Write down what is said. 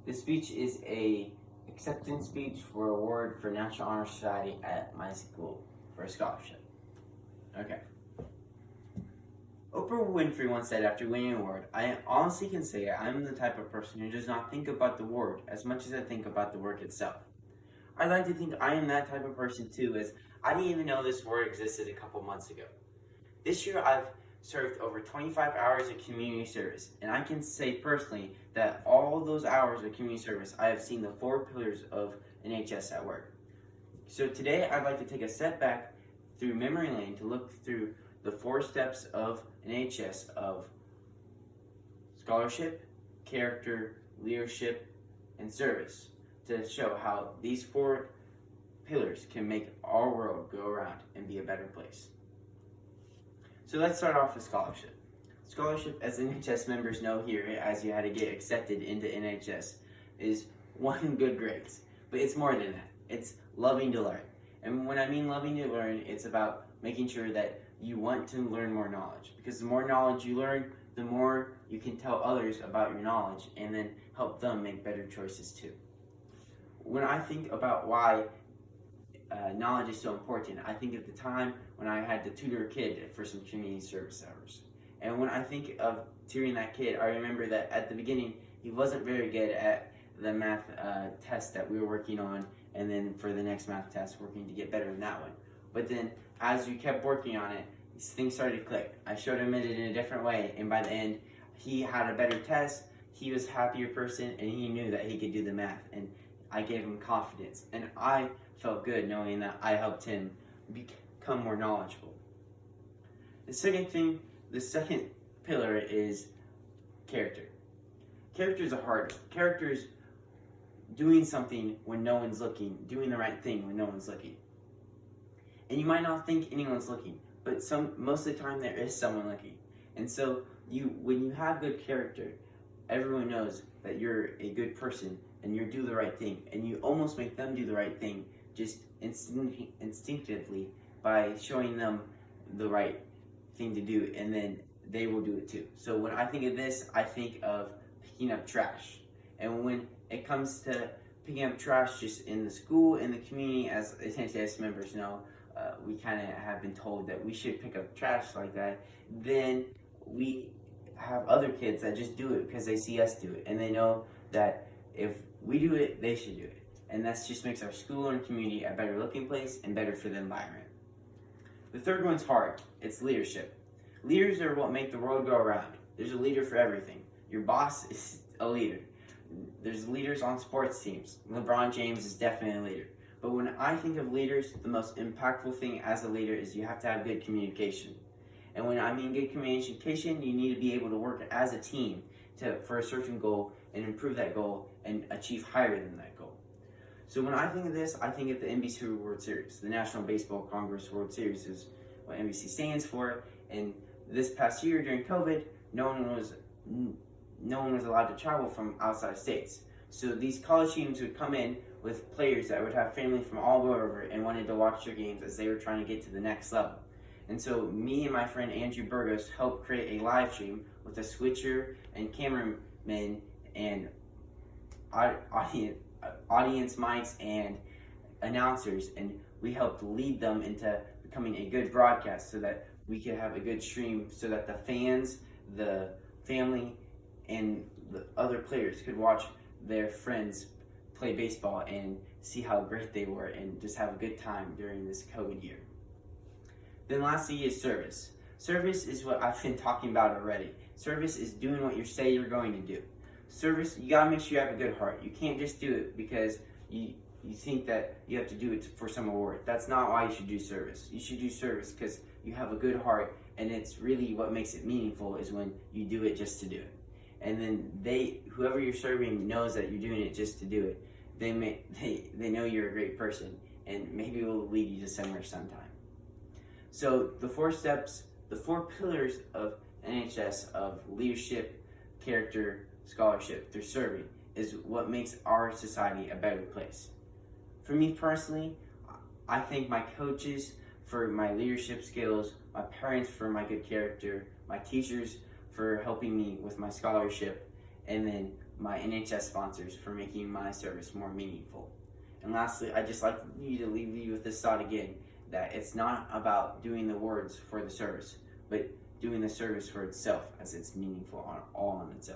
This speech is a acceptance speech for award for National Honor Society at my school for a scholarship. Okay. Oprah Winfrey once said after winning an award, "I honestly can say I'm the type of person who does not think about the award as much as I think about the work itself." I'd like to think I am that type of person too, as I didn't even know this word existed a couple months ago. This year I've served over 25 hours of community service, and I can say personally that all those hours of community service I have seen the 4 pillars of NHS at work. So today I'd like to take a step back through memory lane to look through the 4 steps of NHS of scholarship, character, leadership, and service to show how these 4 pillars can make our world go around and be a better place. So let's start off with scholarship. Scholarship, as NHS members know here, as you had to get accepted into NHS, is 1, good grades. But it's more than that. It's loving to learn. And when I mean loving to learn, it's about making sure that you want to learn more knowledge. Because the more knowledge you learn, the more you can tell others about your knowledge and then help them make better choices too. When I think about why knowledge is so important, I think of the time when I had to tutor a kid for some community service hours. And when I think of tutoring that kid, I remember that at the beginning, he wasn't very good at the math test that we were working on, and then for the next math test, working to get better in that one. But then, as we kept working on it, things started to click. I showed him it in a different way, and by the end, he had a better test, he was a happier person, and he knew that he could do the math, and I gave him confidence. And I felt good knowing that I helped him become more knowledgeable. The second pillar is character. Character is a hard one. Character is doing something when no one's looking, doing the right thing when no one's looking. And you might not think anyone's looking, but most of the time there is someone looking. And so when you have good character, everyone knows that you're a good person and you do the right thing, and you almost make them do the right thing just instinctively by showing them the right thing to do, and then they will do it too. So when I think of this, I think of picking up trash. And when it comes to picking up trash just in the school, in the community, as NHS members know, we kind of have been told that we should pick up trash like that. Then we have other kids that just do it because they see us do it, and they know that if we do it, they should do it. And that just makes our school and community a better looking place and better for the environment. The third one's hard. It's leadership. Leaders are what make the world go around. There's a leader for everything. Your boss is a leader. There's leaders on sports teams. LeBron James is definitely a leader. But when I think of leaders, the most impactful thing as a leader is you have to have good communication. And when I mean good communication, you need to be able to work as a team for a certain goal and improve that goal and achieve higher than that goal. So when I think of this, I think of the NBC World Series. The National Baseball Congress World Series is what NBC stands for. And this past year during COVID, no one was allowed to travel from outside states. So these college teams would come in with players that would have family from all over and wanted to watch their games as they were trying to get to the next level. And so me and my friend Andrew Burgos helped create a live stream with a switcher and cameramen and audience mics and announcers, and we helped lead them into becoming a good broadcast so that we could have a good stream so that the fans, the family, and the other players could watch their friends play baseball and see how great they were and just have a good time during this COVID year. Then lastly is service. Service is what I've been talking about already. Service is doing what you say you're going to do. Service, you gotta make sure you have a good heart. You can't just do it because you think that you have to do it for some award. That's not why you should do service. You should do service because you have a good heart, and it's really what makes it meaningful is when you do it just to do it. And then whoever you're serving knows that you're doing it just to do it. They know you're a great person, and maybe it will lead you to somewhere sometime. So the 4 steps, the 4 pillars of NHS of leadership, character, scholarship through serving is what makes our society a better place. For me personally, I thank my coaches for my leadership skills, my parents for my good character, my teachers for helping me with my scholarship, and then my NHS sponsors for making my service more meaningful. And lastly, I'd just like to leave you with this thought again, that it's not about doing the words for the service, but doing the service for itself, as it's meaningful all on its own.